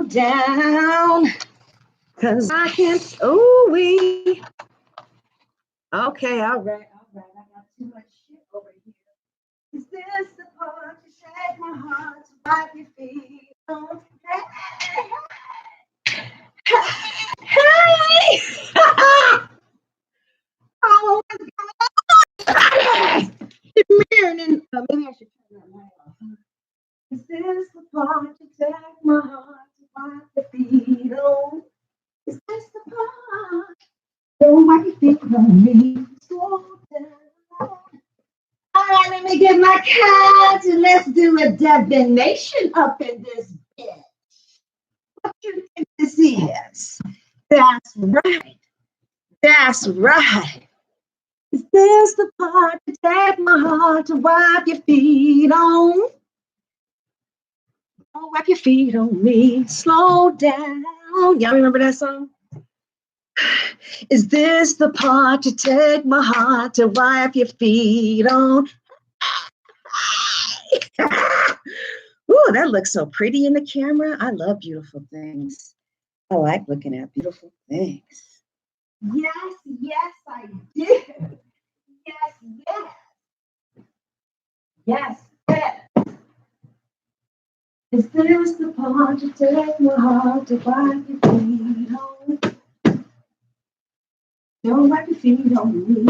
down, cause I can't, oh, we. Okay, all right. I got too much shit over here. Is this the part to shake my heart, to wipe your feet on? Hey! Oh, what's going on? Maybe I should turn that light off. Is this the part to take my heart, to wipe your feet on? Is this the part? Don't wipe your feet on me. Slow down. All right, let me get my cards and let's do a divination up in this bitch. What you think this is? That's right. That's right. Is this the part to take my heart, to wipe your feet on? Don't wipe your feet on me. Slow down. Y'all remember that song? Is this the part to take my heart, to wipe your feet on? Ooh, that looks so pretty in the camera. I love beautiful things. I like looking at beautiful things. Yes, yes, I did. Yes, yes. Yes, yes. Is this the part to take my heart, to wipe your feet on? Don't wipe your feet on me.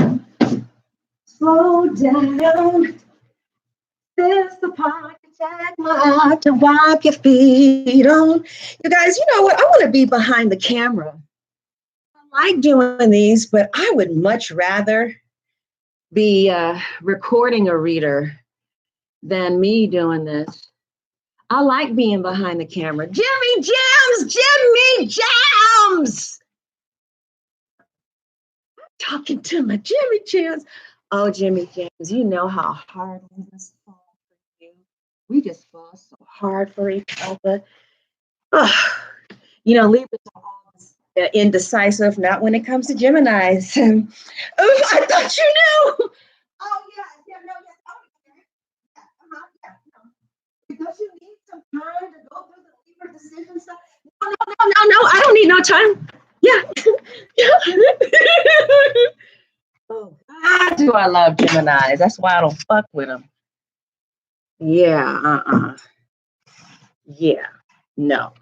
Slow down. This the part to take my heart, to wipe your feet on. You guys, you know what? I want to be behind the camera. I like doing these, but I would much rather be recording a reader than me doing this. I like being behind the camera. Jimmy Jams! Jimmy Jams! I'm talking to my Jimmy Jams. Oh, Jimmy Jams, you know how hard we just fall for you. We just fall so hard for each other. Oh, you know, Libras are always indecisive, not when it comes to Geminis. Oh, I thought you knew. Oh, yeah, no, yes. Oh, yeah. Don't you need some time to go through the Libra decision stuff? No, I don't need no time. Yeah. Oh, God, do I love Geminis. That's why I don't fuck with them. Yeah, Yeah, no.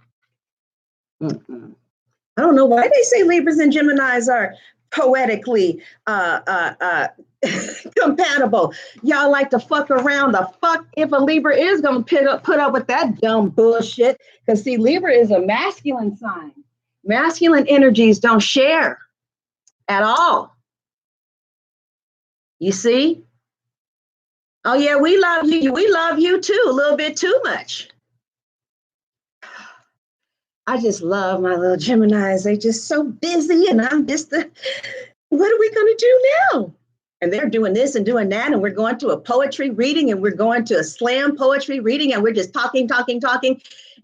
Mm-mm. I don't know why they say Libras and Geminis are poetically compatible. Y'all like to fuck around. The fuck if a Libra is gonna put up with that dumb bullshit. Because see, Libra is a masculine sign. Masculine energies don't share at all. You see? Oh yeah, we love you. We love you too, a little bit too much. I just love my little Geminis. They just so busy, and I'm just the. What are we gonna do now? And they're doing this and doing that, and we're going to a poetry reading, and we're going to a slam poetry reading, and we're just talking.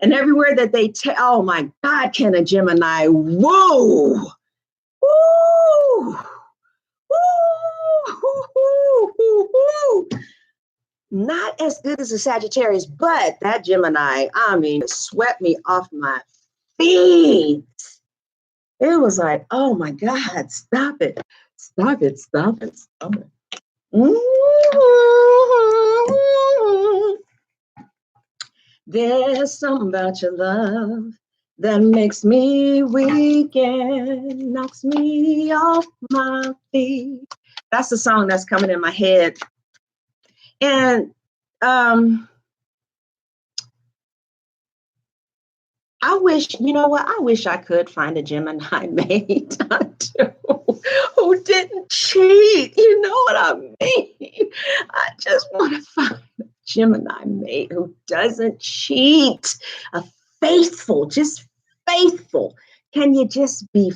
And everywhere that they oh my God, can a Gemini, whoa, woo, woo. Not as good as a Sagittarius, but that Gemini, I mean, swept me off my feet. It was like, oh my God, stop it. Stop it. Mm-hmm. There's something about your love that makes me weak and knocks me off my feet. That's the song that's coming in my head. And I wish, you know what? I wish I could find a Gemini mate who didn't cheat. You know what I mean? I just want to find a Gemini mate who doesn't cheat. A faithful, just faithful. Can you just be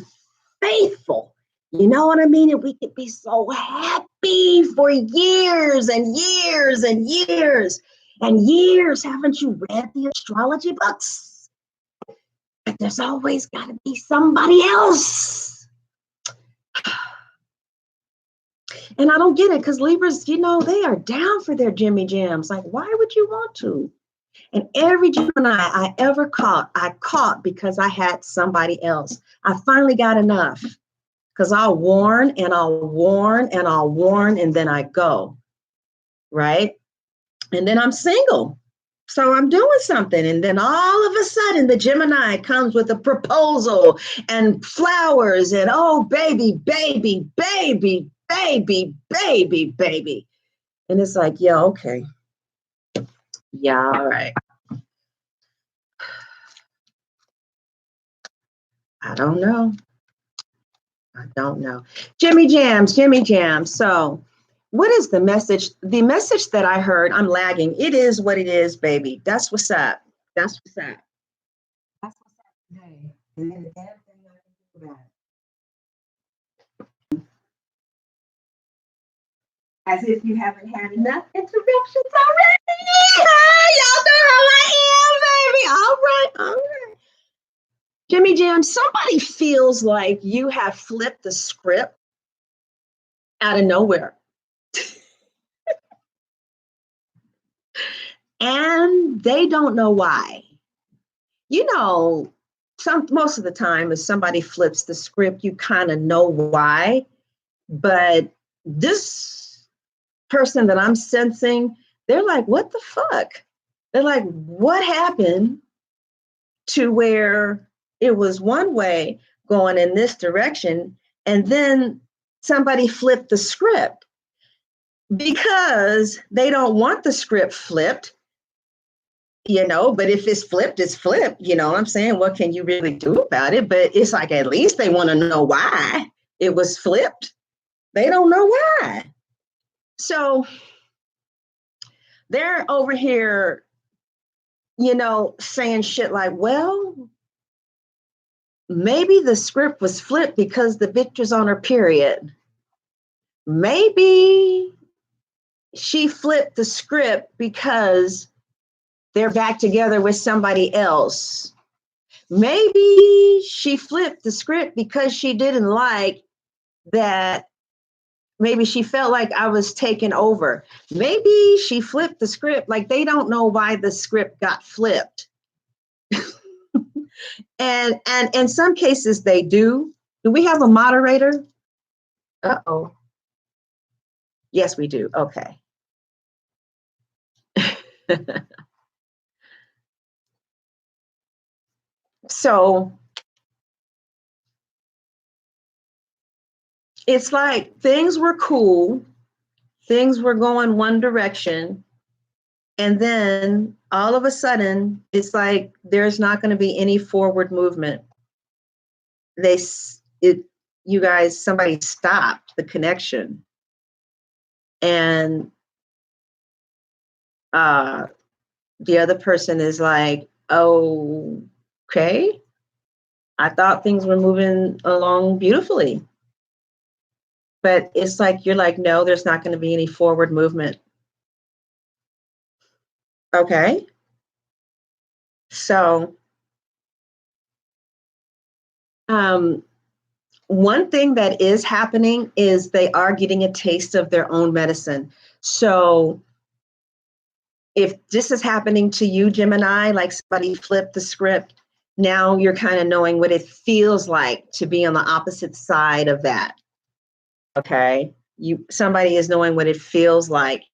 faithful? You know what I mean? And we could be so happy for years and years and years and years. Haven't you read the astrology books? But there's always got to be somebody else. And I don't get it because Libras, you know, they are down for their Jimmy Jams. Like, why would you want to? And every Gemini I ever caught, I caught because I had somebody else. I finally got enough because I'll warn and I'll warn and I'll warn and then I go, right? And then I'm single. So I'm doing something. And then all of a sudden, the Gemini comes with a proposal and flowers and, oh, baby, baby, baby, baby, baby, baby. And it's like, yeah, okay. Yeah, all right. I don't know. I don't know. Jimmy Jams, Jimmy Jams. So what is the message? The message that I heard, I'm lagging. It is what it is, baby. That's what's up. That's what's up. That's what's up today. And then the damn thing I can do about it. As if you haven't had enough interruptions already. Y'all know how I am, baby. All right, all right. Jimmy Jam, somebody feels like you have flipped the script out of nowhere. And they don't know why. You know, most of the time, if somebody flips the script, you kind of know why. But this person that I'm sensing, they're like, what the fuck? They're like, what happened to where it was one way going in this direction, and then somebody flipped the script because they don't want the script flipped, you know, but if it's flipped, it's flipped, you know what I'm saying? What can you really do about it? But it's like, at least they want to know why it was flipped. They don't know why. So they're over here, you know, saying shit like, well, maybe the script was flipped because the bitch was on her period. Maybe she flipped the script because they're back together with somebody else. Maybe she flipped the script because she didn't like that. Maybe she felt like I was taken over. Maybe she flipped the script. Like, they don't know why the script got flipped. And in some cases they do. Do we have a moderator? Uh-oh. Yes, we do. Okay. So it's like things were cool, things were going one direction, and then all of a sudden, it's like there's not going to be any forward movement. You guys, somebody stopped the connection, and the other person is like, "Oh, okay, I thought things were moving along beautifully." But it's like, you're like, no, there's not going to be any forward movement. Okay. So, one thing that is happening is they are getting a taste of their own medicine. So if this is happening to you, Gemini, like somebody flipped the script, now you're kind of knowing what it feels like to be on the opposite side of that. Okay. Somebody is knowing what it feels like.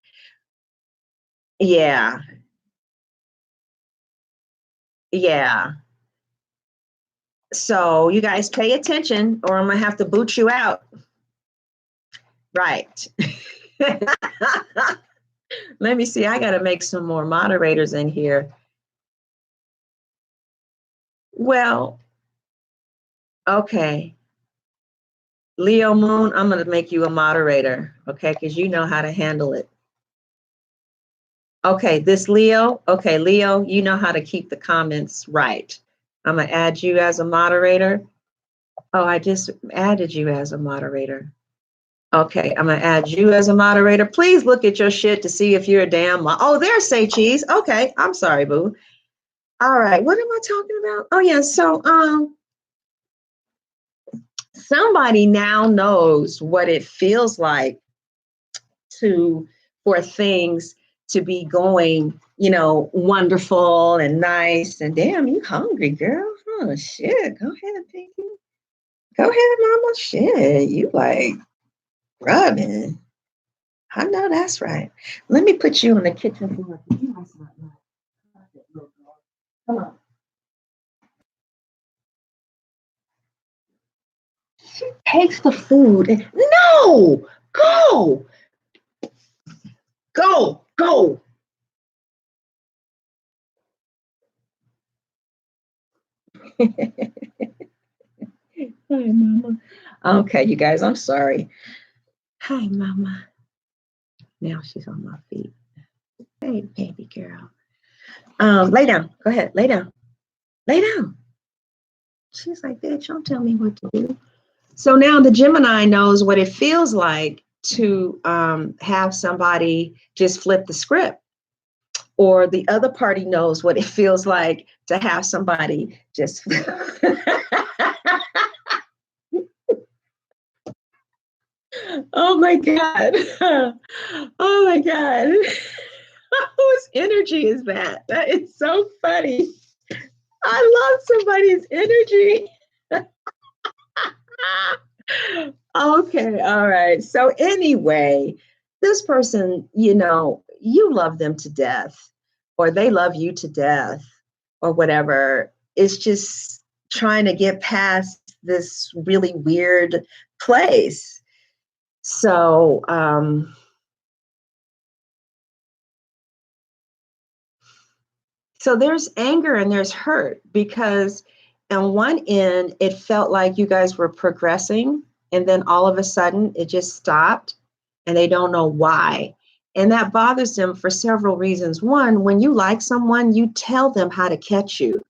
Yeah. Yeah. So you guys pay attention or I'm going to have to boot you out. Right. Let me see. I got to make some more moderators in here. Well, okay. Leo Moon, I'm going to make you a moderator, okay? Because you know how to handle it. Okay, this Leo. Okay, Leo, you know how to keep the comments right. I'm going to add you as a moderator. Oh, I just added you as a moderator. Okay, I'm going to add you as a moderator. Please look at your shit to see if you're a damn oh, there's Say Cheese. Okay, I'm sorry, boo. All right, what am I talking about? Oh, yeah, so somebody now knows what it feels like for things to be going, wonderful and nice. And damn, you hungry, girl. Oh, shit. Go ahead, Pinky. Go ahead, mama. Shit, you like rubbing. I know that's right. Let me put you on the kitchen floor. You must not know. Come on. She takes the food. No! Go! Go! Go! Hi, mama. Okay, you guys, I'm sorry. Hi, mama. Now she's on my feet. Hey, baby girl. Lay down. Go ahead. Lay down. Lay down. She's like, bitch, don't tell me what to do. So now the Gemini knows what it feels like to have somebody just flip the script, or the other party knows what it feels like to have somebody just. Oh my God. Oh my God. Whose energy is that? That is so funny. I love somebody's energy. Okay, all right. So anyway, this person, you love them to death, or they love you to death, or whatever. It's just trying to get past this really weird place. So, so there's anger and there's hurt, because on one end, it felt like you guys were progressing, and then all of a sudden it just stopped, and they don't know why. And that bothers them for several reasons. One, when you like someone, you tell them how to catch you.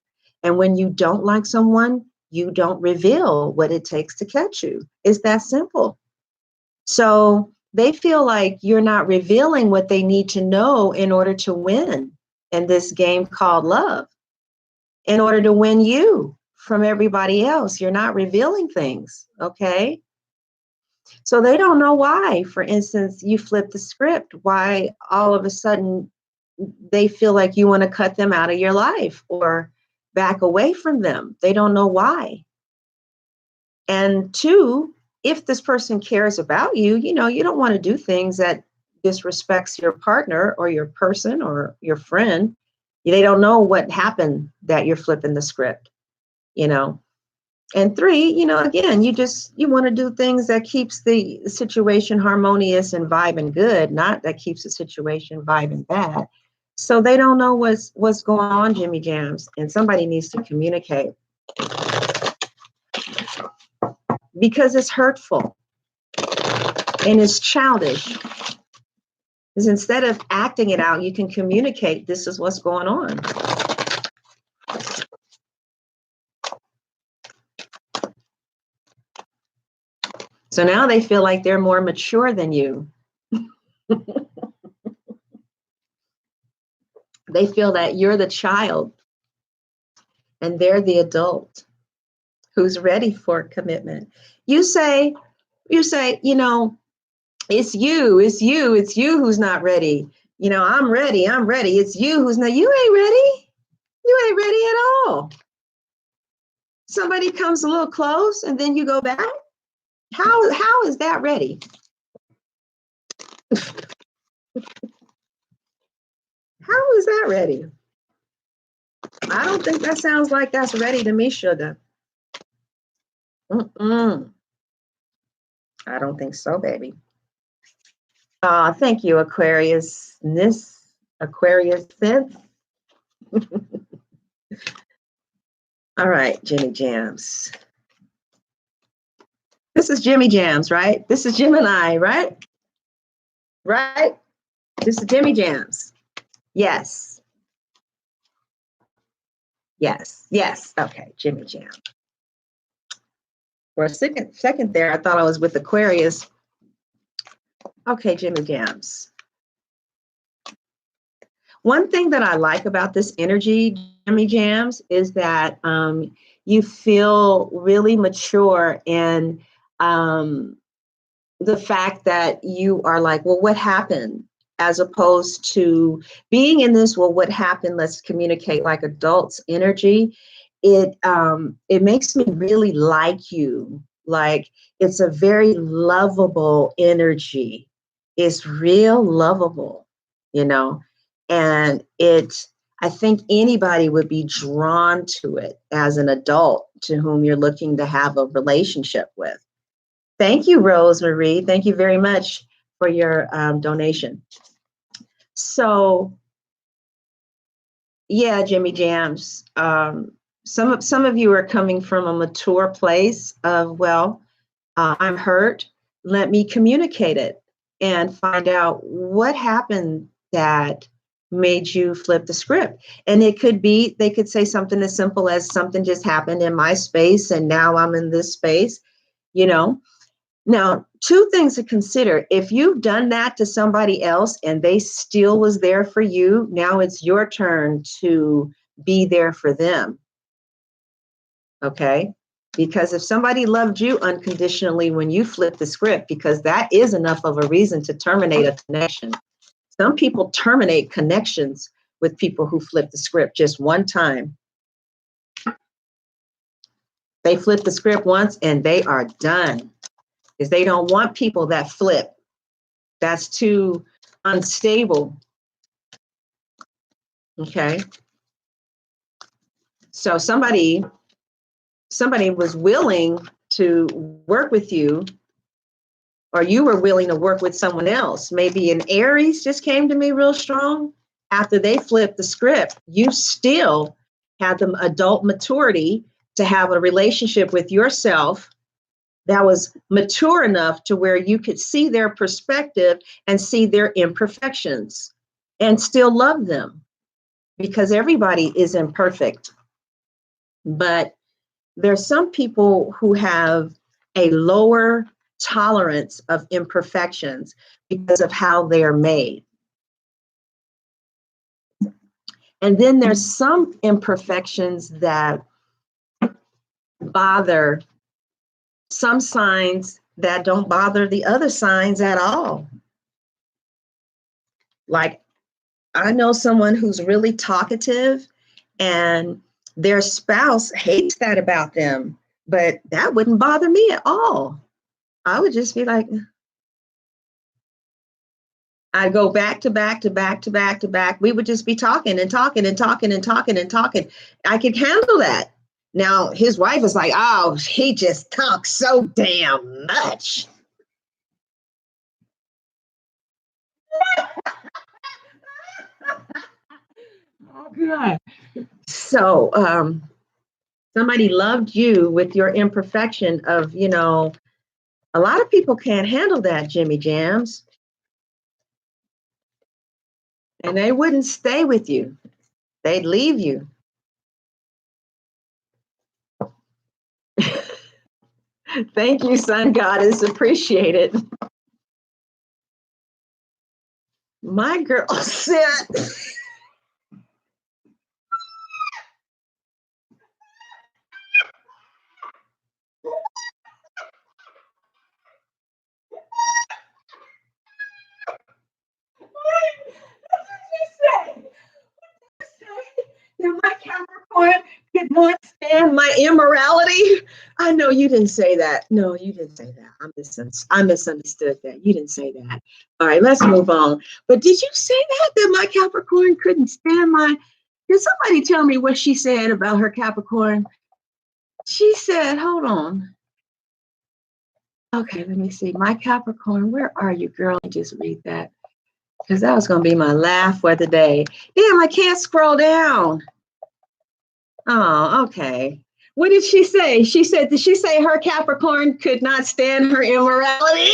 And when you don't like someone, you don't reveal what it takes to catch you. It's that simple. So they feel like you're not revealing what they need to know in order to win in this game called love. In order to win you from everybody else, you're not revealing things, okay? So they don't know why, for instance, you flip the script, why all of a sudden they feel like you want to cut them out of your life or back away from them. They don't know why. And two, if this person cares about you, you don't want to do things that disrespects your partner or your person or your friend. They don't know what happened that you're flipping the script, And three, again, you want to do things that keeps the situation harmonious and vibing good, not that keeps the situation vibing bad. So they don't know what's going on, Jimmy Jams, and somebody needs to communicate, because it's hurtful and it's childish. Because instead of acting it out, you can communicate, this is what's going on. So now they feel like they're more mature than you. They feel that you're the child and they're the adult who's ready for commitment. You say, it's you who's not ready. I'm ready. It's you who's not. You ain't ready. You ain't ready at all. Somebody comes a little close and then you go back. How is that ready? How is that ready? I don't think that sounds like that's ready to me, sugar. I don't think so, baby. Thank you, Aquarius. Aquarius sense. All right, Jimmy Jams. This is Jimmy Jams, right? This is Gemini, right? Right? This is Jimmy Jams. Yes. Yes. Yes. Okay, Jimmy Jam. For a second there, I thought I was with Aquarius. Okay, Jimmy Jams. One thing that I like about this energy, Jimmy Jams, is that you feel really mature in the fact that you are like, well, what happened? as opposed to being in this, well, what happened? Let's communicate like adults energy. It makes me really like you. Like it's a very lovable energy. It's real lovable, you know, and I think anybody would be drawn to it as an adult to whom you're looking to have a relationship with. Thank you, Rosemarie. Thank you very much for your donation. So, yeah, Jimmy Jams. Some of you are coming from a mature place of, well, I'm hurt. Let me communicate it and find out what happened that made you flip the script. And it could be, they could say something as simple as something just happened in my space and now I'm in this space, you know. Now, two things to consider. If you've done that to somebody else and they still was there for you, now it's your turn to be there for them. Okay? Because if somebody loved you unconditionally when you flip the script, because that is enough of a reason to terminate a connection. Some people terminate connections with people who flip the script just one time. They flip the script once and they are done. Because they don't want people that flip. That's too unstable. Okay. So somebody was willing to work with you, or you were willing to work with someone else. Maybe an Aries just came to me real strong. After they flipped the script, you still had the adult maturity to have a relationship with yourself that was mature enough to where you could see their perspective and see their imperfections and still love them, because everybody is imperfect. But there's some people who have a lower tolerance of imperfections because of how they're made. And then there's some imperfections that bother some signs that don't bother the other signs at all. Like, I know someone who's really talkative and their spouse hates that about them, but that wouldn't bother me at all. I would just be like, I'd go back to back to back to back to back. We would just be talking and talking and talking and talking and talking. I could handle that. Now, his wife is like, oh, he just talks so damn much. Oh, God. So, somebody loved you with your imperfection of, you know, a lot of people can't handle that, Jimmy Jams. And they wouldn't stay with you. They'd leave you. Thank you, Sun Goddess. Appreciate it. My girl said, that my Capricorn could not stand my immorality. I know you didn't say that. No, you didn't say that. I misunderstood that. You didn't say that. All right, let's move on. But did you say that my Capricorn couldn't stand my? Did somebody tell me what she said about her Capricorn? She said, hold on. Okay, let me see. My Capricorn, where are you, girl? Let me just read that, because that was going to be my laugh for the day. Damn, I can't scroll down. Oh, okay. What did she say? She said, did she say her Capricorn could not stand her immorality?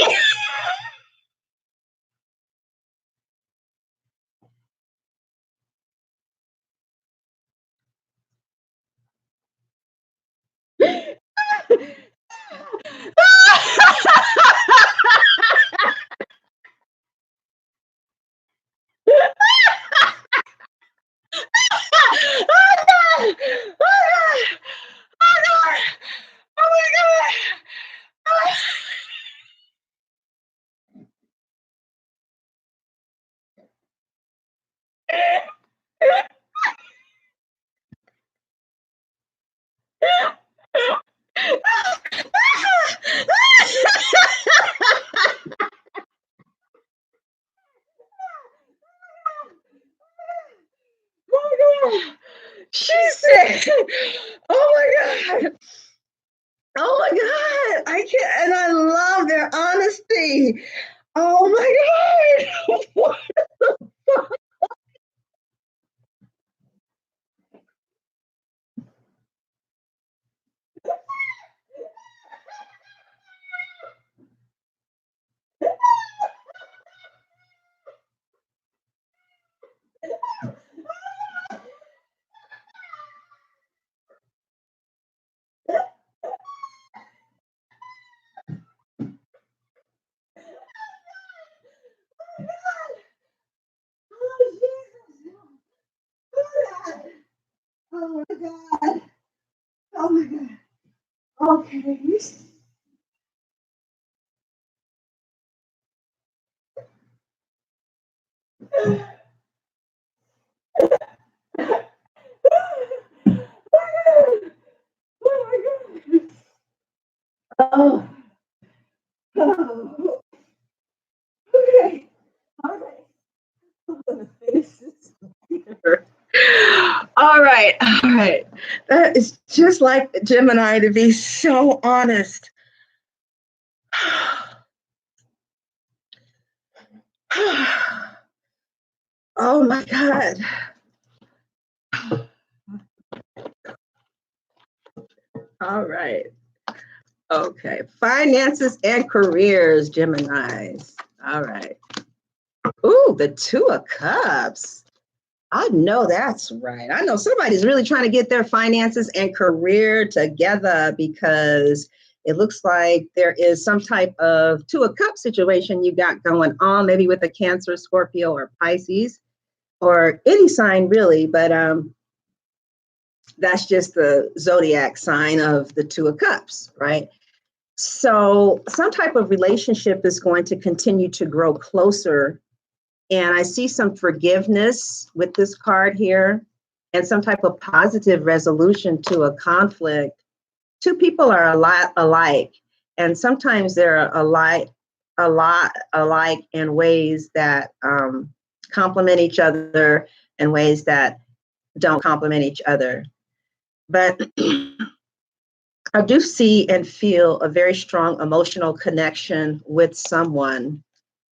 God. Oh my God. I can't, and I love their honesty. Oh my God. What the fuck? Oh, Jesus. Oh my God. Oh my God. Okay. Oh my God. Oh. Oh. Okay. All right. I'm gonna finish this here. All right. All right. That is just like Gemini to be so honest. Oh my God. All right. Okay. Finances and careers, Geminis. All right. Ooh, the Two of Cups. I know that's right. I know somebody's really trying to get their finances and career together because it looks like there is some type of Two of Cups situation you got going on, maybe with a Cancer, Scorpio, or Pisces, or any sign really. But that's just the zodiac sign of the Two of Cups, right? So some type of relationship is going to continue to grow closer. And I see some forgiveness with this card here and some type of positive resolution to a conflict. Two people are a lot alike, and sometimes they're a lot alike in ways that complement each other and ways that don't complement each other. But I do see and feel a very strong emotional connection with someone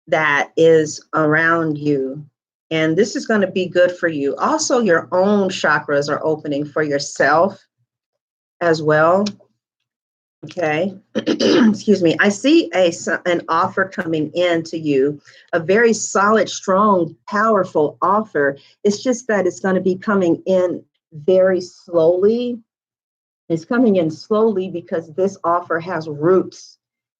that is around you. And this is going to be good for you. Also, your own chakras are opening for yourself as well. Okay. Excuse me. I see an offer coming in to you, a very solid, strong, powerful offer. It's just that it's going to be coming in very slowly. It's coming in slowly because this offer has roots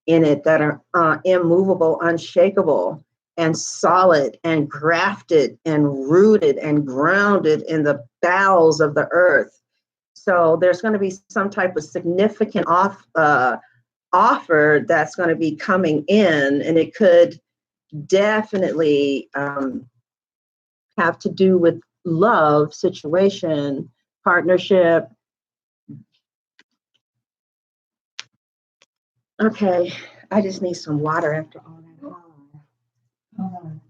in it that are immovable, unshakable, and solid, and grafted, and rooted, and grounded in the bowels of the earth. So there's going to be some type of significant offer that's going to be coming in, and it could definitely have to do with love, situation, partnership. Okay, I just need some water after all that. Hold on.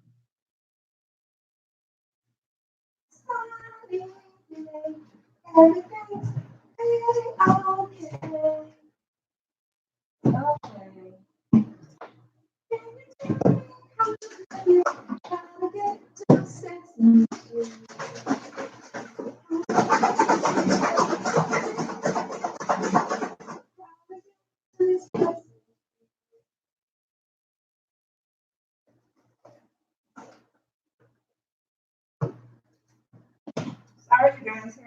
Everything's okay. Okay. Sorry, you guys.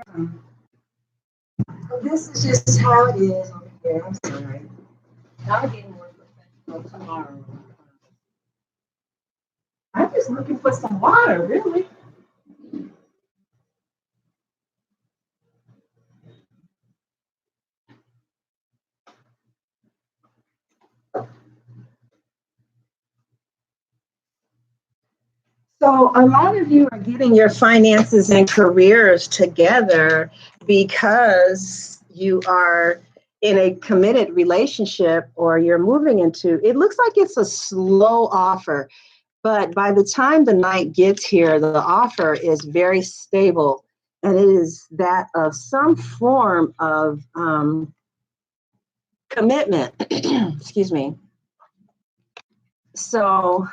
This is just how it is over here. I'm sorry. I'll get more professional tomorrow. I'm just looking for some water, really. So a lot of you are getting your finances and careers together because you are in a committed relationship or you're moving into, it looks like it's a slow offer, but by the time the night gets here, the offer is very stable And it is that of some form of commitment. Excuse me. So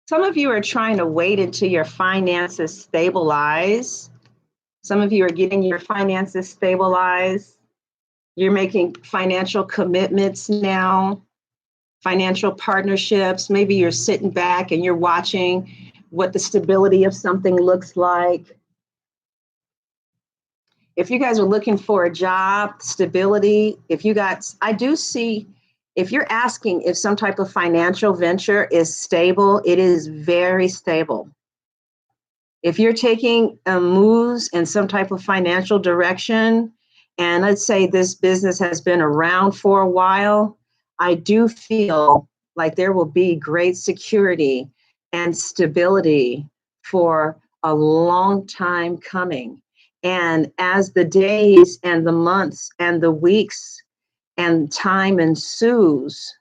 some of you are trying to wait until your finances stabilize. Some of you are getting your finances stabilized. You're making financial commitments now, financial partnerships. Maybe you're sitting back and you're watching what the stability of something looks like. If you guys are looking for a job, stability, I do see, if you're asking if some type of financial venture is stable, it is very stable. If you're taking moves in some type of financial direction, and let's say this business has been around for a while, I do feel like there will be great security and stability for a long time coming. And as the days and the months and the weeks and time ensues,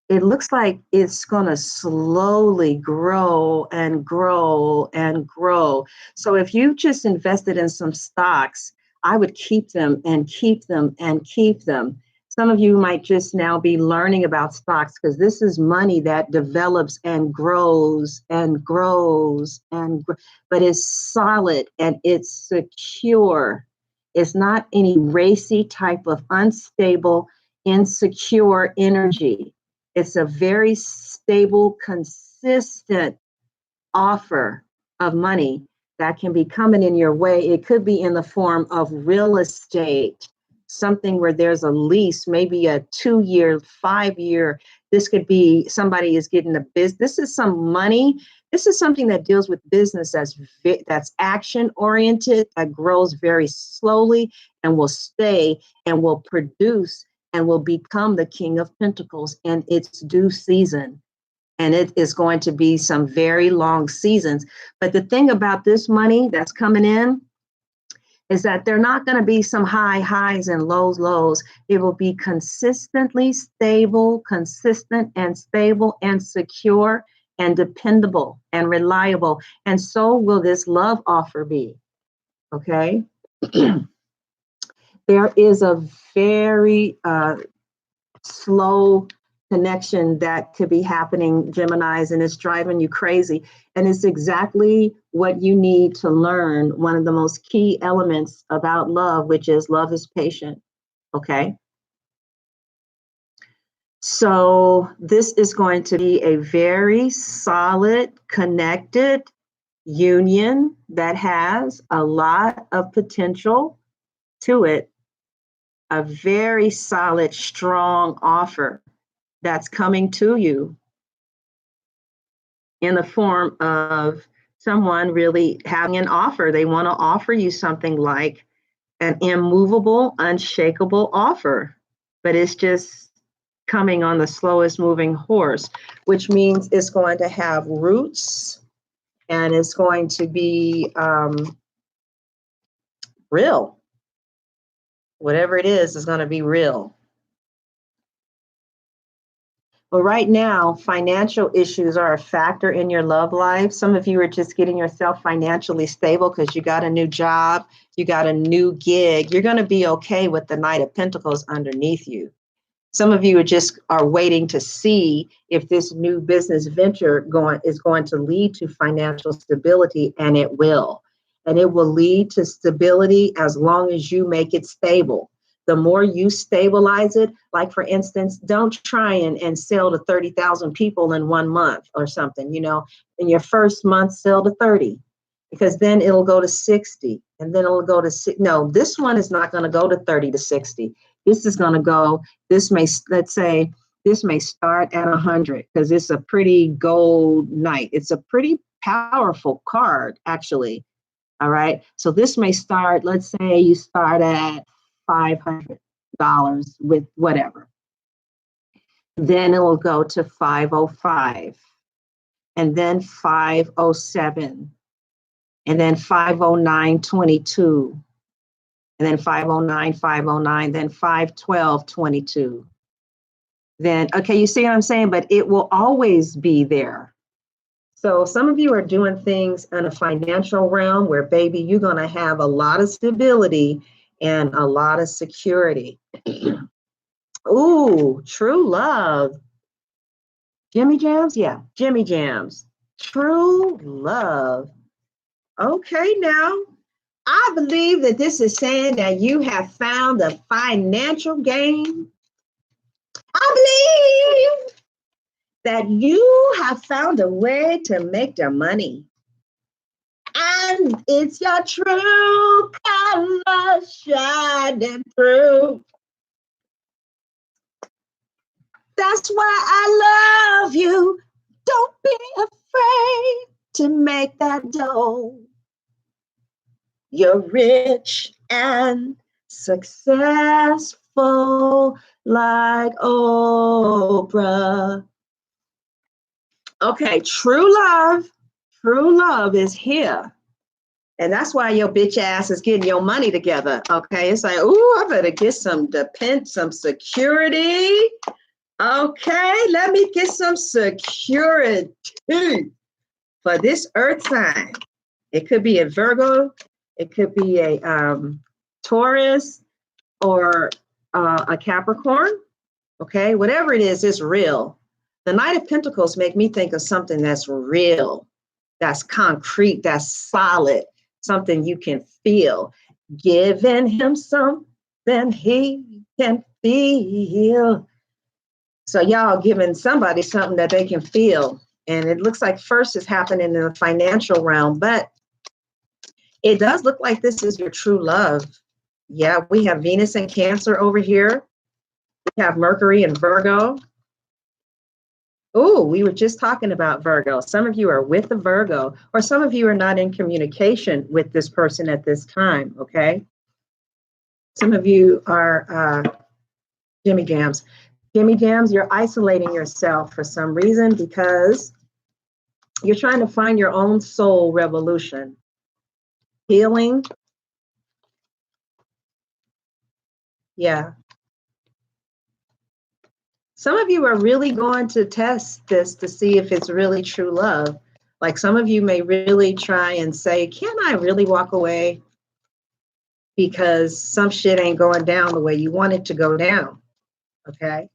it looks like it's going to slowly grow and grow and grow. So if you just invested in some stocks, I would keep them and keep them and keep them. Some of you might just now be learning about stocks because this is money that develops and grows and grows but it's solid and it's secure. It's not any racy type of unstable, insecure energy. It's a very stable, consistent offer of money that can be coming in your way. It could be in the form of real estate, something where there's a lease, maybe a 2-year, 5-year. This could be somebody is getting a business. This is some money. This is something that deals with business that's action oriented, that grows very slowly and will stay and will produce and will become the King of Pentacles in its due season. And it is going to be some very long seasons. But the thing about this money that's coming in is that they're not going to be some highs and lows. It will be consistently stable, consistent and stable and secure and dependable and reliable. And so will this love offer be. Okay. There is a very slow connection that could be happening, Geminis, and it's driving you crazy. And it's exactly what you need to learn. One of the most key elements about love, which is love is patient. Okay. So this is going to be a very solid, connected union that has a lot of potential to it. A very solid, strong offer that's coming to you in the form of someone really having an offer. They want to offer you something like an immovable, unshakable offer, but it's just coming on the slowest moving horse, which means it's going to have roots and it's going to be real. Whatever it is going to be real. But right now, financial issues are a factor in your love life. Some of you are just getting yourself financially stable because you got a new job, you got a new gig. You're going to be okay with the Knight of Pentacles underneath you. Some of you are waiting to see if this new business venture is going to lead to financial stability, and it will. And it will lead to stability as long as you make it stable. The more you stabilize it, like for instance, don't try and sell to 30,000 people in 1 month or something, in your first month, sell to 30, because then it'll go to 60 and then it'll go to no, this one is not going to go to 30 to 60. This is going to go, let's say this may start at 100 because it's a pretty gold knight. It's a pretty powerful card, actually. All right. So this may start, let's say you start at $500 with whatever. Then it will go to 505 and then 507 and then 509.22 and then 509, then 512.22. Then, okay, you see what I'm saying? But it will always be there. So some of you are doing things in a financial realm where, baby, you're going to have a lot of stability and a lot of security. Ooh, true love. Jimmy Jams? Yeah, Jimmy Jams. True love. Okay, now I believe that this is saying that you have found a financial gain. I believe that you have found a way to make the money. And it's your true color shining through. That's why I love you. Don't be afraid to make that dough. You're rich and successful like Oprah. Okay, true love is here. And that's why your bitch ass is getting your money together. Okay, it's like, ooh, I better get some security. Okay, let me get some security for this earth sign. It could be a Virgo, it could be a Taurus, or a Capricorn. Okay, whatever it is, it's real. The Knight of Pentacles make me think of something that's real, that's concrete, that's solid, something you can feel. Giving him something he can feel. So y'all giving somebody something that they can feel. And it looks like first is happening in the financial realm, but it does look like this is your true love. Yeah, we have Venus in Cancer over here. We have Mercury in Virgo. Oh, we were just talking about Virgo. Some of you are with a Virgo, or some of you are not in communication with this person at this time, okay? Some of you are Jimmy Jams. Jimmy Jams, you're isolating yourself for some reason because you're trying to find your own soul revolution. Healing. Yeah. Some of you are really going to test this to see if it's really true love. Like some of you may really try and say, can I really walk away? Because some shit ain't going down the way you want it to go down. Okay.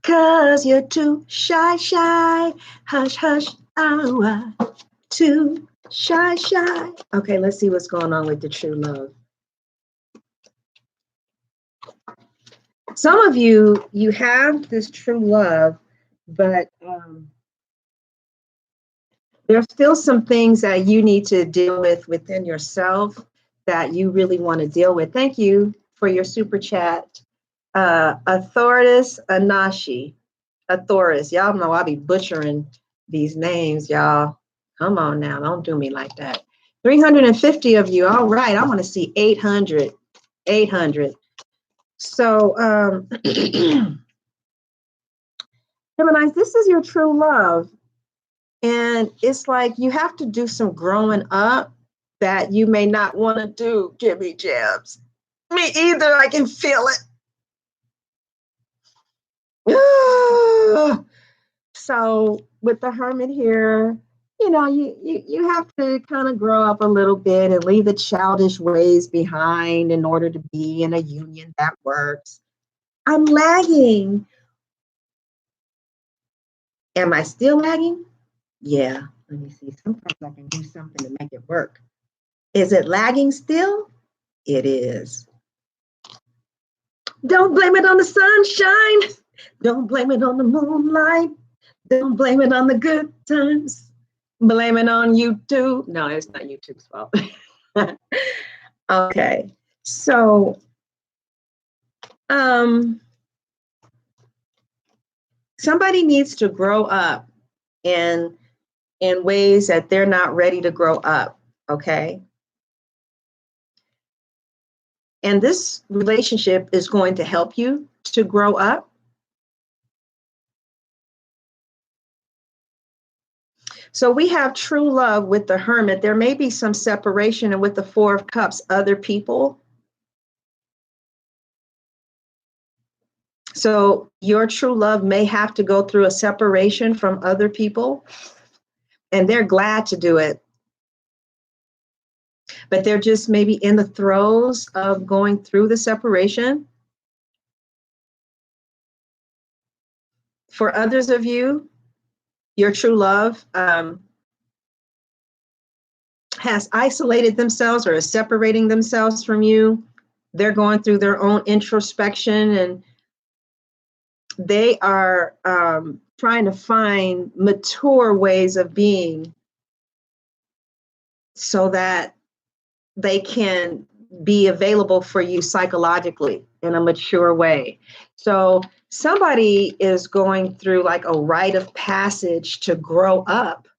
Cause you're too shy. Hush, hush, too shy. Okay, let's see what's going on with the true love. Some of you have this true love, but there's still some things that you need to deal with within yourself that you really want to deal with. Thank you for your super chat. Authoritas Anashi. Authoritas. Y'all know I'll be butchering these names, y'all. Come on now, don't do me like that. 350 of you. All right, I want to see 800. 800. So, Gemini, this is your true love. And it's like you have to do some growing up that you may not want to do, Jimmy Jams. Me either, I can feel it. So with the Hermit here, you know, you have to kind of grow up a little bit and leave the childish ways behind in order to be in a union that works. I'm lagging. Am I still lagging? Yeah. Let me see. Sometimes I can do something to make it work. Is it lagging still? It is. Don't blame it on the sunshine. Don't blame it on the moonlight. Don't blame it on the good times. Blame it on YouTube. No, it's not YouTube's fault. Okay. So, somebody needs to grow up in ways that they're not ready to grow up. Okay. And this relationship is going to help you to grow up. So we have true love with the Hermit. There may be some separation, and with the Four of Cups, other people. So your true love may have to go through a separation from other people, and they're glad to do it. But they're just maybe in the throes of going through the separation. For others of you, your true love has isolated themselves or is separating themselves from you. They're going through their own introspection, and they are trying to find mature ways of being so that they can be available for you psychologically in a mature way. So somebody is going through like a rite of passage to grow up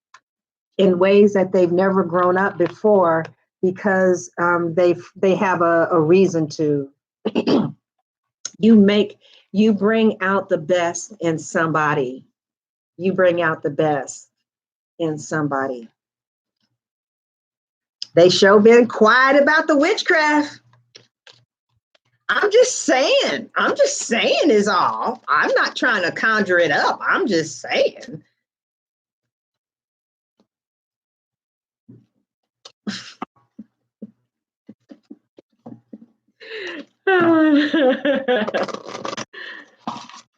in ways that they've never grown up before, because they have a reason to. You bring out the best in somebody. You bring out the best in somebody. They sure been quiet about the witchcraft. I'm just saying is all. I'm not trying to conjure it up. I'm just saying.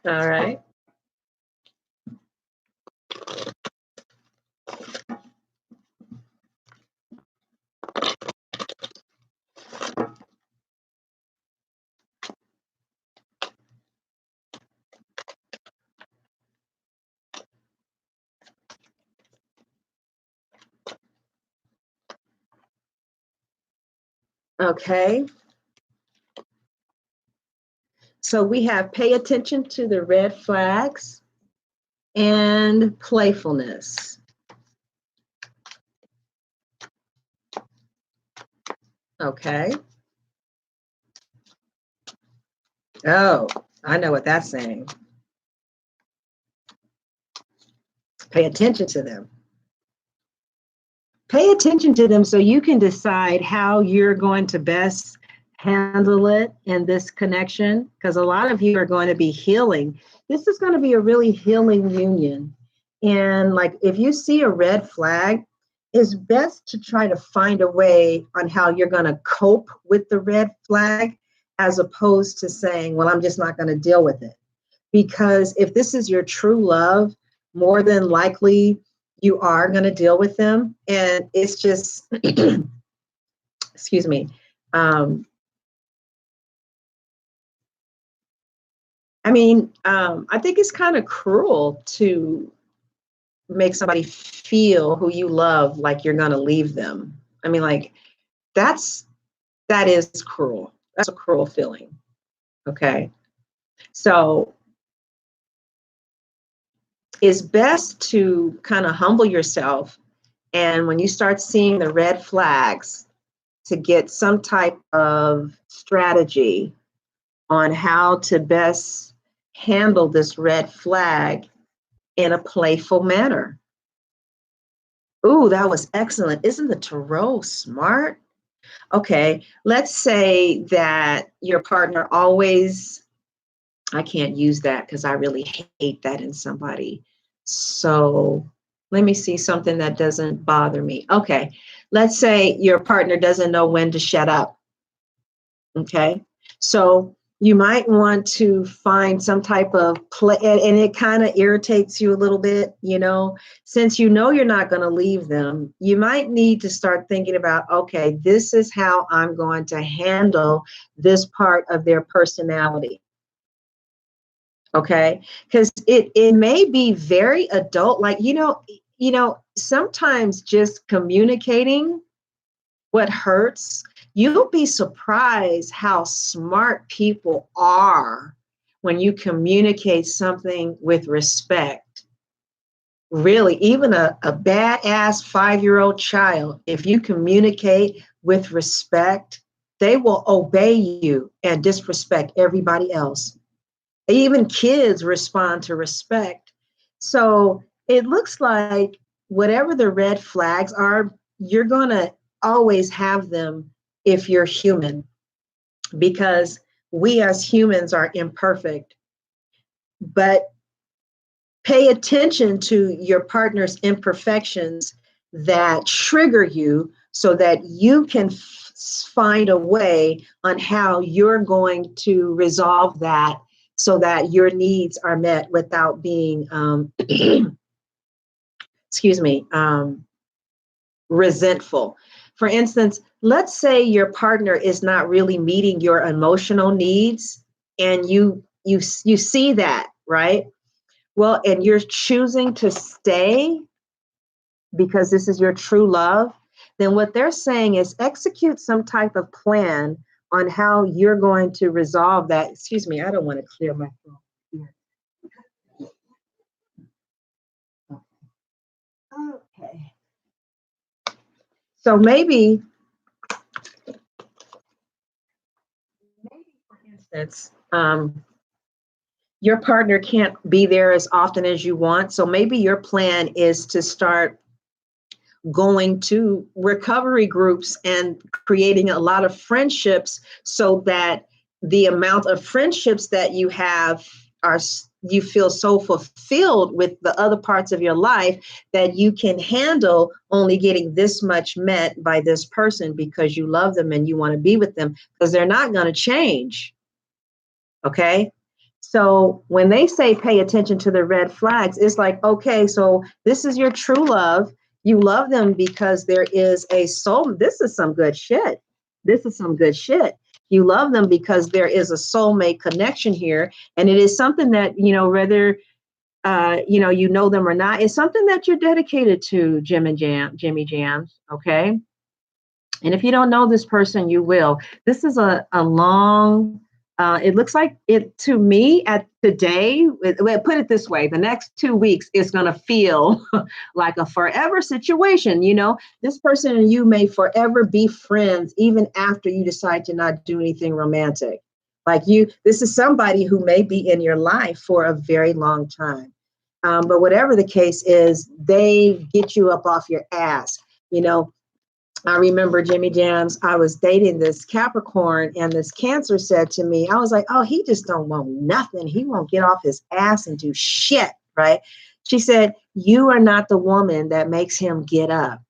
All right. Okay. So we have pay attention to the red flags and playfulness. Okay. Oh, I know what that's saying. Pay attention to them. Pay attention to them so you can decide how you're going to best handle it in this connection, because a lot of you are going to be healing. This is going to be a really healing union. And like, if you see a red flag, it's best to try to find a way on how you're going to cope with the red flag, as opposed to saying, well, I'm just not going to deal with it. Because if this is your true love, more than likely you are going to deal with them. And it's just, excuse me. I think it's kind of cruel to make somebody feel who you love like you're going to leave them. I mean, like, that is cruel. That's a cruel feeling. Okay. So it's best to kind of humble yourself. And when you start seeing the red flags, to get some type of strategy on how to best handle this red flag in a playful manner. Ooh, that was excellent. Isn't the tarot smart? Okay, let's say that your partner always, I can't use that because I really hate that in somebody. So let me see something that doesn't bother me. Okay, let's say your partner doesn't know when to shut up. Okay, so you might want to find some type of play, and it kind of irritates you a little bit, since you're not going to leave them. You might need to start thinking about, okay, this is how I'm going to handle this part of their personality. Okay, because it may be very adult, like, sometimes just communicating what hurts. You'll be surprised how smart people are when you communicate something with respect. Really, even a badass 5-year-old child, if you communicate with respect, they will obey you and disrespect everybody else. Even kids respond to respect. So it looks like whatever the red flags are, you're going to always have them if you're human, because we as humans are imperfect. But pay attention to your partner's imperfections that trigger you so that you can find a way on how you're going to resolve that so that your needs are met without being, excuse me, resentful. For instance, let's say your partner is not really meeting your emotional needs, and you see that, right? Well, and you're choosing to stay because this is your true love, then what they're saying is execute some type of plan on how you're going to resolve that. Excuse me, I don't want to clear my throat here. Okay. So maybe for instance, your partner can't be there as often as you want. So maybe your plan is to start going to recovery groups and creating a lot of friendships so that the amount of friendships that you have are, you feel so fulfilled with the other parts of your life that you can handle only getting this much met by this person because you love them and you want to be with them, because they're not going to change. Okay. So when they say pay attention to the red flags, it's like, okay, so this is your true love. You love them because there is a soul. This is some good shit. This is some good shit. You love them because there is a soulmate connection here. And it is something that, whether, you know them or not, it's something that you're dedicated to, Jimmy Jams. Okay. And if you don't know this person, you will. This is a long, it looks like it to me at today, put it this way, the next 2 weeks is going to feel like a forever situation. This person and you may forever be friends, even after you decide to not do anything romantic. This is somebody who may be in your life for a very long time. But whatever the case is, they get you up off your ass. I remember Jimmy Jams, I was dating this Capricorn, and this Cancer said to me, I was like, oh, he just don't want nothing. He won't get off his ass and do shit, right? She said, you are not the woman that makes him get up.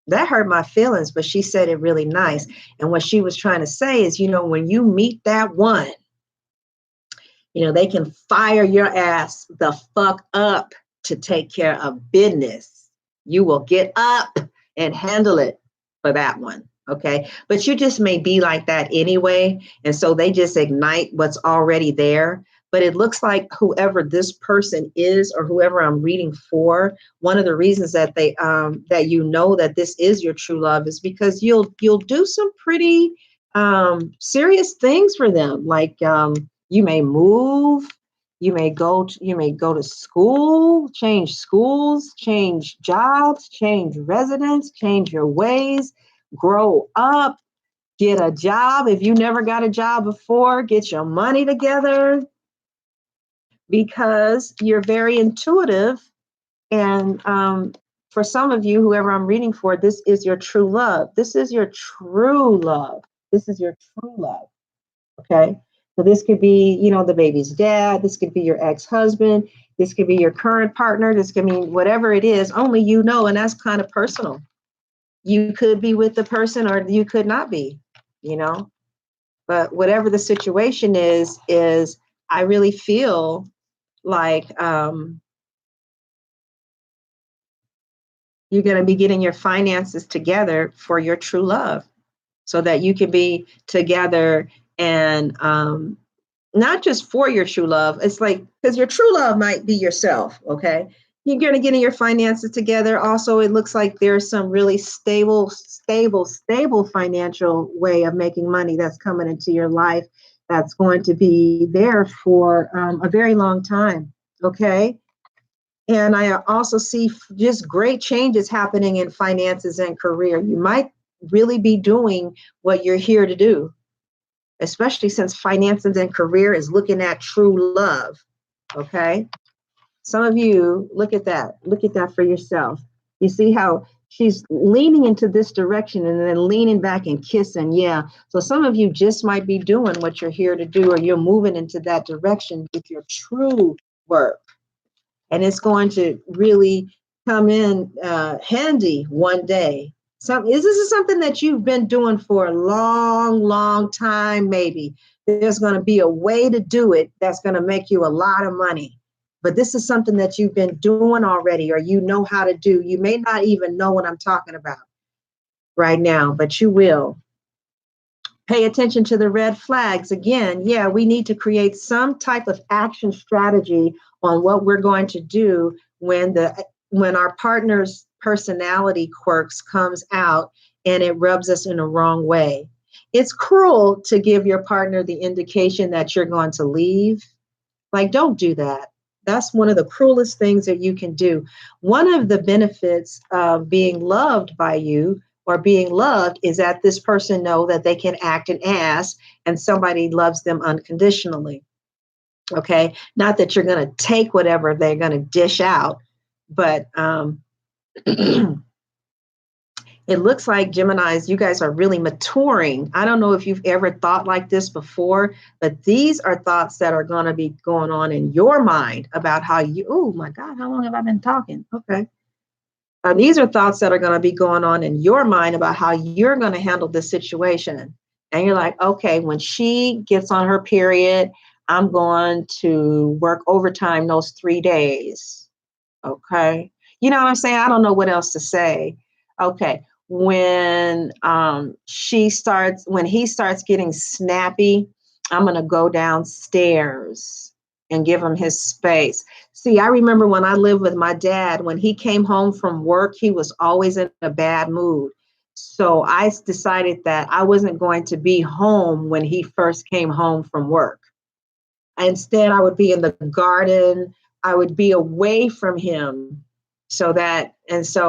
That hurt my feelings, but she said it really nice. And what she was trying to say is, when you meet that one, they can fire your ass the fuck up to take care of business. You will get up and handle it for that one. Okay. But you just may be like that anyway. And so they just ignite what's already there. But it looks like whoever this person is, or whoever I'm reading for, one of the reasons that they that that this is your true love is because you'll do some pretty serious things for them. Like you may move, you may go to school, change schools, change jobs, change residence, change your ways, grow up, get a job. If you never got a job before, get your money together, because you're very intuitive. And for some of you, whoever I'm reading for, this is your true love. This is your true love. This is your true love. Okay. So this could be, the baby's dad. This could be your ex-husband. This could be your current partner. This could mean whatever it is, only and that's kind of personal. You could be with the person or you could not be, but whatever the situation is I really feel like you're going to be getting your finances together for your true love so that you can be together and not just for your true love. It's like, because your true love might be yourself. Okay. You're going to get your finances together. Also, it looks like there's some really stable financial way of making money that's coming into your life that's going to be there for a very long time. Okay. And I also see just great changes happening in finances and career. You might really be doing what you're here to do, especially since finances and career is looking at true love. Okay. Some of you look at that. Look at that for yourself. You see how she's leaning into this direction and then leaning back and kissing. Yeah. So some of you just might be doing what you're here to do, or you're moving into that direction with your true work. And it's going to really come in handy one day. This is something that you've been doing for a long, long time, maybe. There's going to be a way to do it that's going to make you a lot of money. But this is something that you've been doing already, or you know how to do. You may not even know what I'm talking about right now, but you will. Pay attention to the red flags. Again, yeah, we need to create some type of action strategy on what we're going to do when our partner's personality quirks comes out and it rubs us in a wrong way. It's cruel to give your partner the indication that you're going to leave. Like, don't do that. That's one of the cruelest things that you can do. One of the benefits of being loved by you or being loved is that this person know that they can act an ass and somebody loves them unconditionally. Okay. Not that you're going to take whatever they're going to dish out, but it looks like Geminis, you guys are really maturing. I don't know if you've ever thought like this before, but these are thoughts that are going to be going on in your mind about how you, oh my God, how long have I been talking? Okay. These are thoughts that are going to be going on in your mind about how you're going to handle this situation. And you're like, okay, when she gets on her period, I'm going to work overtime those 3 days. Okay. You know what I'm saying? I don't know what else to say. Okay. When he starts getting snappy, I'm going to go downstairs and give him his space. See, I remember when I lived with my dad, when he came home from work, he was always in a bad mood. So I decided that I wasn't going to be home when he first came home from work. Instead, I would be in the garden. I would be away from him. So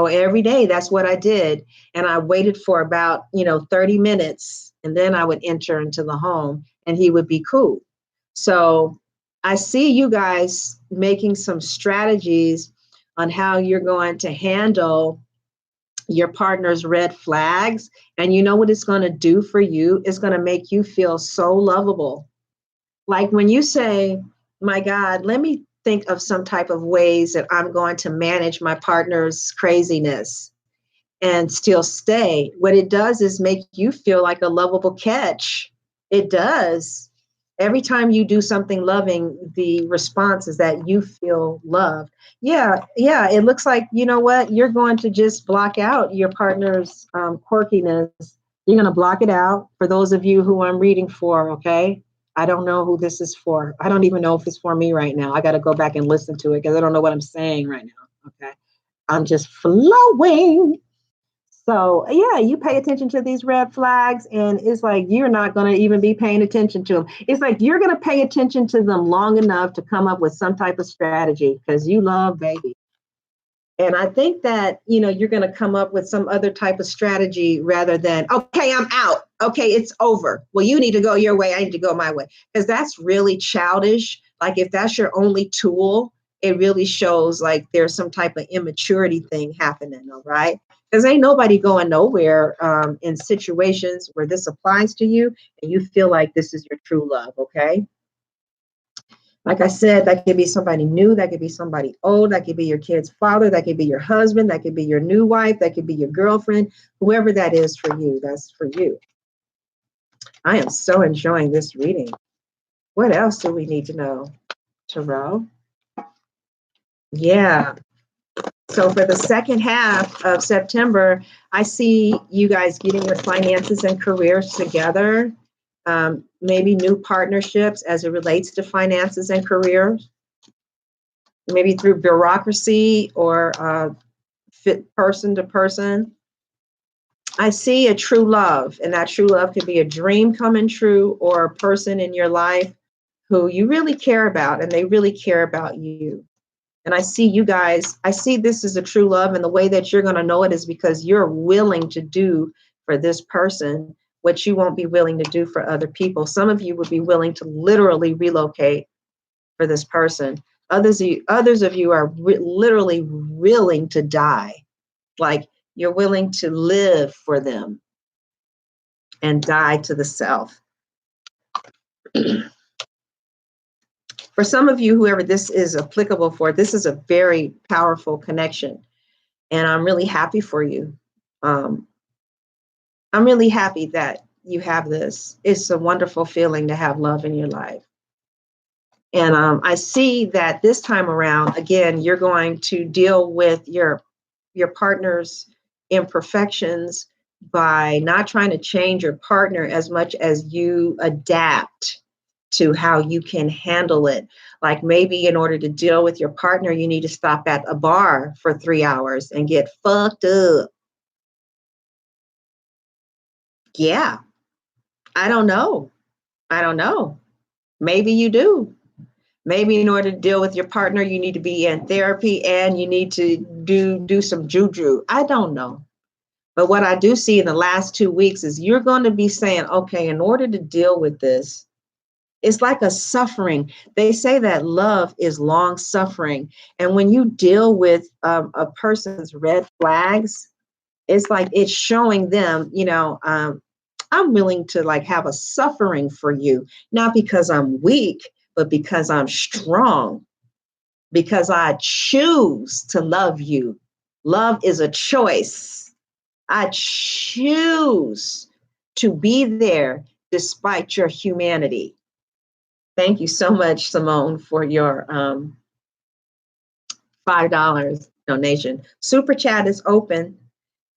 every day, that's what I did. And I waited for about, 30 minutes, and then I would enter into the home and he would be cool. So I see you guys making some strategies on how you're going to handle your partner's red flags. And you know what it's going to do for you? It's going to make you feel so lovable. Like when you say, my God, let me think of some type of ways that I'm going to manage my partner's craziness and still stay. What it does is make you feel like a lovable catch. It does. Every time you do something loving, the response is that you feel loved. Yeah. It looks like, you know what? You're going to just block out your partner's quirkiness. You're going to block it out. For those of you who I'm reading for, okay? I don't know who this is for. I don't even know if it's for me right now. I got to go back and listen to it because I don't know what I'm saying right now. Okay. I'm just flowing. So yeah, you pay attention to these red flags and it's like, you're not going to even be paying attention to them. It's like, you're going to pay attention to them long enough to come up with some type of strategy because you love baby. And I think that, you're going to come up with some other type of strategy rather than, okay, I'm out. Okay, it's over. Well, you need to go your way. I need to go my way. Because that's really childish. Like if that's your only tool, it really shows like there's some type of immaturity thing happening. All right. Because ain't nobody going nowhere in situations where this applies to you and you feel like this is your true love. Okay. Like I said, that could be somebody new, that could be somebody old, that could be your kid's father, that could be your husband, that could be your new wife, that could be your girlfriend, whoever that is for you, that's for you. I am so enjoying this reading. What else do we need to know, Tarot? Yeah. So for the second half of September, I see you guys getting your finances and careers together. Maybe new partnerships as it relates to finances and careers. Maybe through bureaucracy or fit person to person. I see a true love, and that true love could be a dream coming true or a person in your life who you really care about and they really care about you. And I see you guys, I see this as a true love, and the way that you're going to know it is because you're willing to do for this person what you won't be willing to do for other people. Some of you would be willing to literally relocate for this person. Others of you are literally willing to die. Like you're willing to live for them and die to the self. For some of you, whoever this is applicable for, this is a very powerful connection. And I'm really happy for you. I'm really happy that you have this. It's a wonderful feeling to have love in your life. And I see that this time around, again, you're going to deal with your partner's imperfections by not trying to change your partner as much as you adapt to how you can handle it. Like maybe in order to deal with your partner, you need to stop at a bar for 3 hours and get fucked up. Yeah, I don't know. Maybe you do. Maybe in order to deal with your partner, you need to be in therapy and you need to do some juju. I don't know. But what I do see in the last 2 weeks is you're going to be saying, okay, in order to deal with this, it's like a suffering. They say that love is long suffering. And when you deal with a person's red flags, it's like it's showing them, I'm willing to like have a suffering for you, not because I'm weak, but because I'm strong, because I choose to love you. Love is a choice. I choose to be there despite your humanity. Thank you so much, Simone, for your $5 donation. Super chat is open.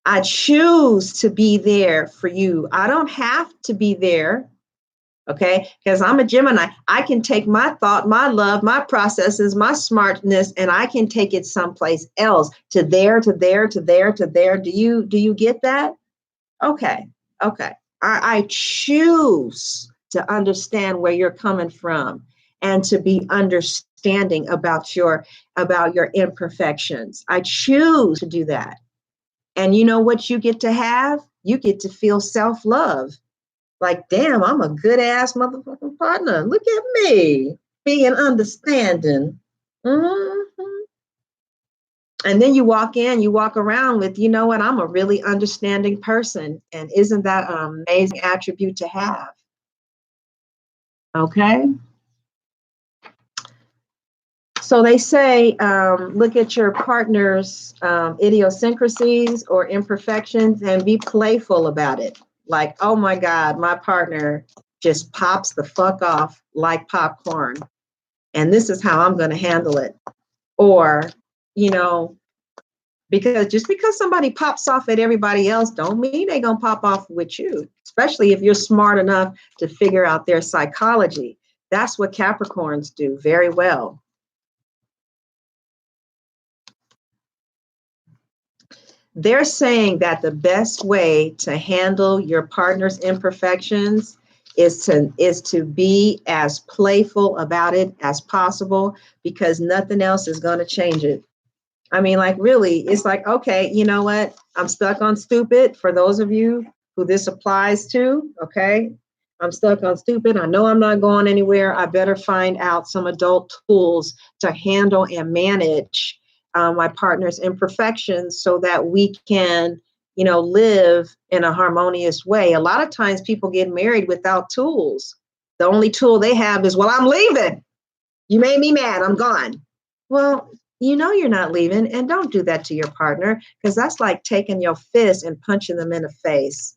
I choose to be there for you. I don't have to be there, okay? Because I'm a Gemini. I can take my thought, my love, my processes, my smartness, and I can take it someplace else, to there, to there, to there, to there. Do you get that? Okay. I choose to understand where you're coming from and to be understanding about your imperfections. I choose to do that. And you know what you get to have? You get to feel self-love. Like, damn, I'm a good ass motherfucking partner. Look at me being understanding. Mm-hmm. And then you walk around with, you know what, I'm a really understanding person. And isn't that an amazing attribute to have? Okay. So they say, look at your partner's idiosyncrasies or imperfections and be playful about it. Like, oh my God, my partner just pops the fuck off like popcorn. And this is how I'm going to handle it. Or, because just because somebody pops off at everybody else don't mean they're going to pop off with you, especially if you're smart enough to figure out their psychology. That's what Capricorns do very well. They're saying that the best way to handle your partner's imperfections is to be as playful about it as possible, because nothing else is going to change it. I mean, like, really, it's like, okay, you know what? I'm stuck on stupid. For those of you who this applies to, okay, I'm stuck on stupid. I know I'm not going anywhere. I better find out some adult tools to handle and manage my partner's imperfections so that we can, live in a harmonious way. A lot of times people get married without tools. The only tool they have is, well, I'm leaving. You made me mad. I'm gone. Well, you're not leaving, and don't do that to your partner, because that's like taking your fist and punching them in the face,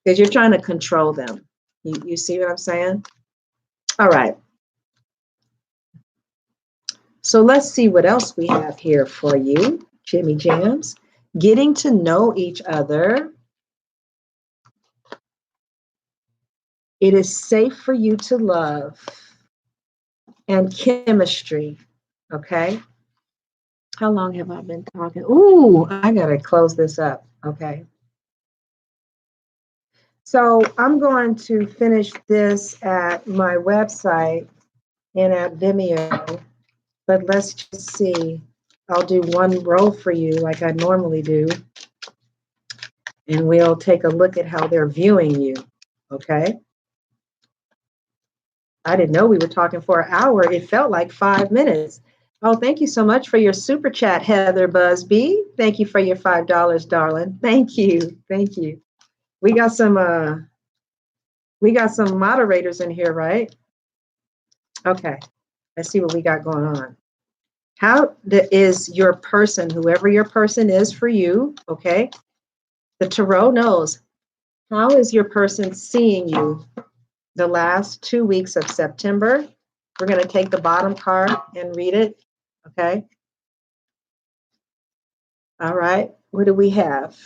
because you're trying to control them. You see what I'm saying? All right. So let's see what else we have here for you, Jimmy Jams. Getting to know each other. It is safe for you to love. And chemistry. Okay. How long have I been talking? Ooh, I got to close this up. Okay. So I'm going to finish this at my website and at Vimeo, but let's just see. I'll do one row for you like I normally do. and we'll take a look at how they're viewing you. Okay. I didn't know we were talking for an hour. It felt like 5 minutes. Oh, thank you so much for your super chat, Heather Busby. Thank you for your $5, darling. Thank you. Thank you. We got some moderators in here, right? Okay. Let's see what we got going on. How is your person, whoever your person is for you, okay? The tarot knows. How is your person seeing you the last 2 weeks of September? We're going to take the bottom card and read it, okay? All right. What do we have?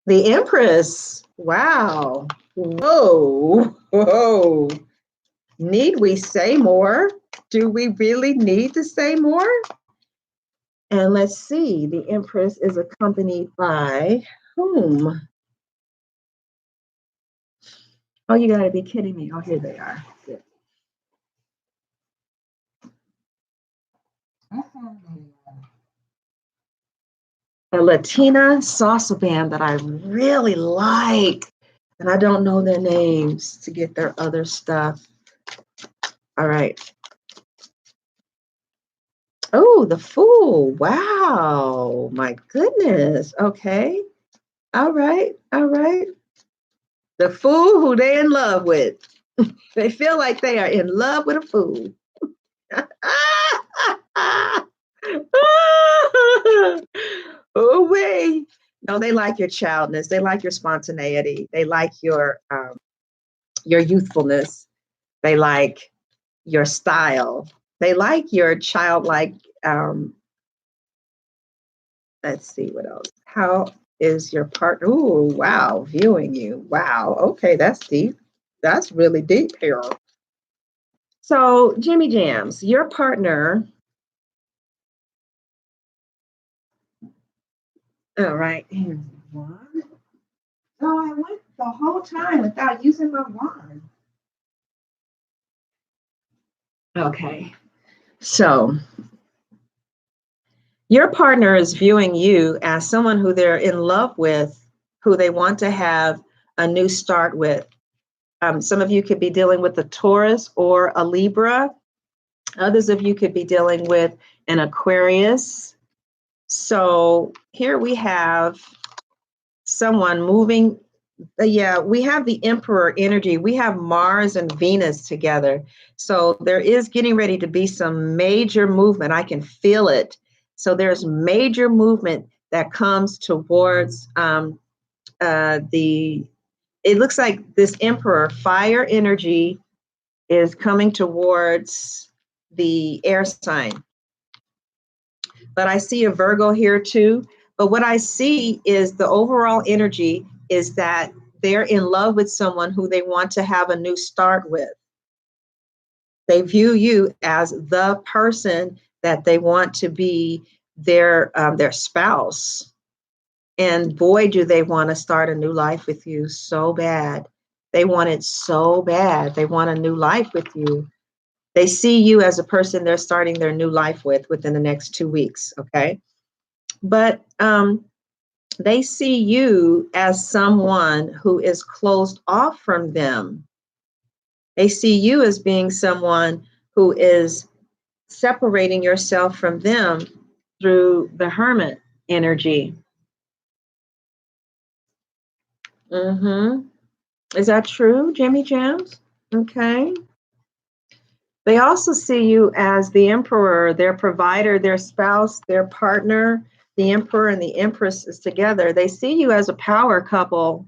The Empress. Wow. Whoa. Whoa. Need we say more? Do we really need to say more? And let's see. The Empress is accompanied by whom? Oh, you got to be kidding me. Oh, here they are. Good. A Latina salsa band that I really like, and I don't know their names to get their other stuff. All right. Oh, the Fool. Wow. My goodness. Okay. All right. All right. The Fool who they in love with. They feel like they are in love with a fool. Oh, wait. No, they like your childness. They like your spontaneity. They like your youthfulness. They like your style. They like your childlike. Let's see what else. How is your partner? Oh, wow, viewing you. Wow. Okay, that's deep. That's really deep here. So, Jimmy Jams, your partner. All right, here's one. Oh, I went the whole time without using my wand. Okay, so your partner is viewing you as someone who they're in love with, who they want to have a new start with. Some of you could be dealing with a Taurus or a Libra. Others of you could be dealing with an Aquarius. So here we have someone moving. Yeah, we have the Emperor energy. We have Mars and Venus together. So there is getting ready to be some major movement. I can feel it. So there's major movement that comes towards it looks like this Emperor fire energy is coming towards the air sign. But I see a Virgo here too. But what I see is the overall energy is that they're in love with someone who they want to have a new start with. They view you as the person that they want to be their spouse. And boy, do they want to start a new life with you so bad. They want it so bad. They want a new life with you. They see you as a person they're starting their new life with within the next 2 weeks, okay? But they see you as someone who is closed off from them. They see you as being someone who is separating yourself from them through the hermit energy. Mm-hmm. Is that true, Jimmy Jams? Okay. They also see you as the emperor, their provider, their spouse, their partner. The emperor and the empress is together. They see you as a power couple.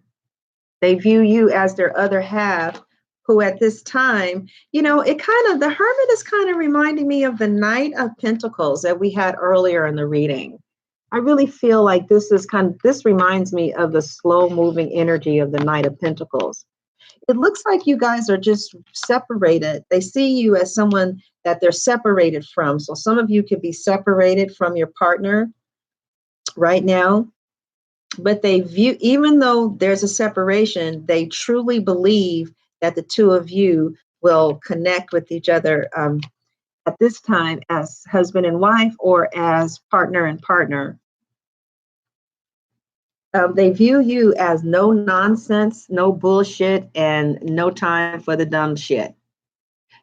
They view you as their other half, who at this time, the hermit is kind of reminding me of the Knight of Pentacles that we had earlier in the reading. I really feel like this reminds me of the slow moving energy of the Knight of Pentacles. It looks like you guys are just separated. They see you as someone that they're separated from. So some of you could be separated from your partner right now, but they view, even though there's a separation, they truly believe that the two of you will connect with each other at this time as husband and wife or as partner and partner. They view you as no nonsense, no bullshit, and no time for the dumb shit.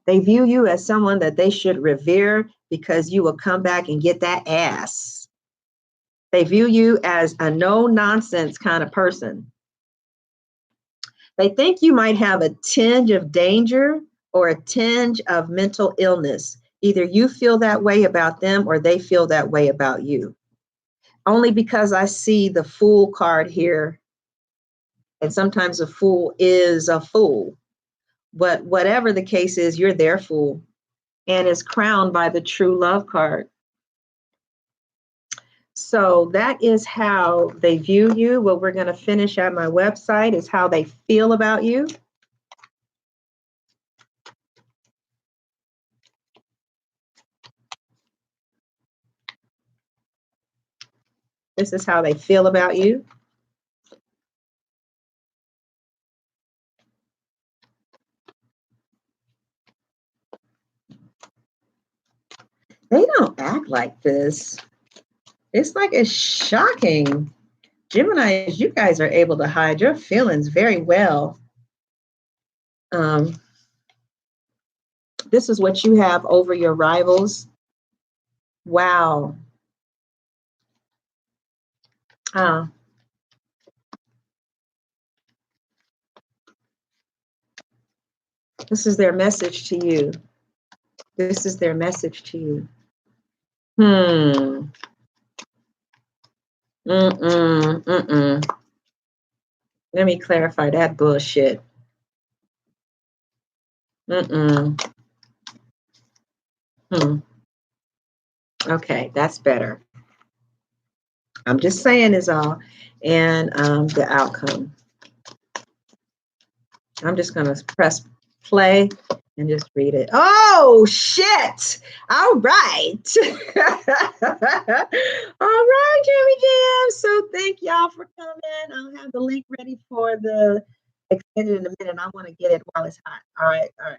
They view you as someone that they should revere because you will come back and get that ass. They view you as a no nonsense kind of person. They think you might have a tinge of danger or a tinge of mental illness. Either you feel that way about them or they feel that way about you. Only because I see the fool card here, and sometimes a fool is a fool. But whatever the case is, you're their fool and is crowned by the true love card. So that is how they view you. What we're going to finish at my website is how they feel about you. This is how they feel about you. They don't act like this. It's like it's shocking. Gemini, you guys are able to hide your feelings very well. This is what you have over your rivals. Wow. This is their message to you. This is their message to you. Let me clarify that bullshit. Okay, that's better. I'm just saying is all. And the outcome. I'm just going to press play and just read it. Oh, shit. All right. All right, Jimmy Jam. So thank y'all for coming. I'll have the link ready for the extended in a minute. I want to get it while it's hot. All right. Bye.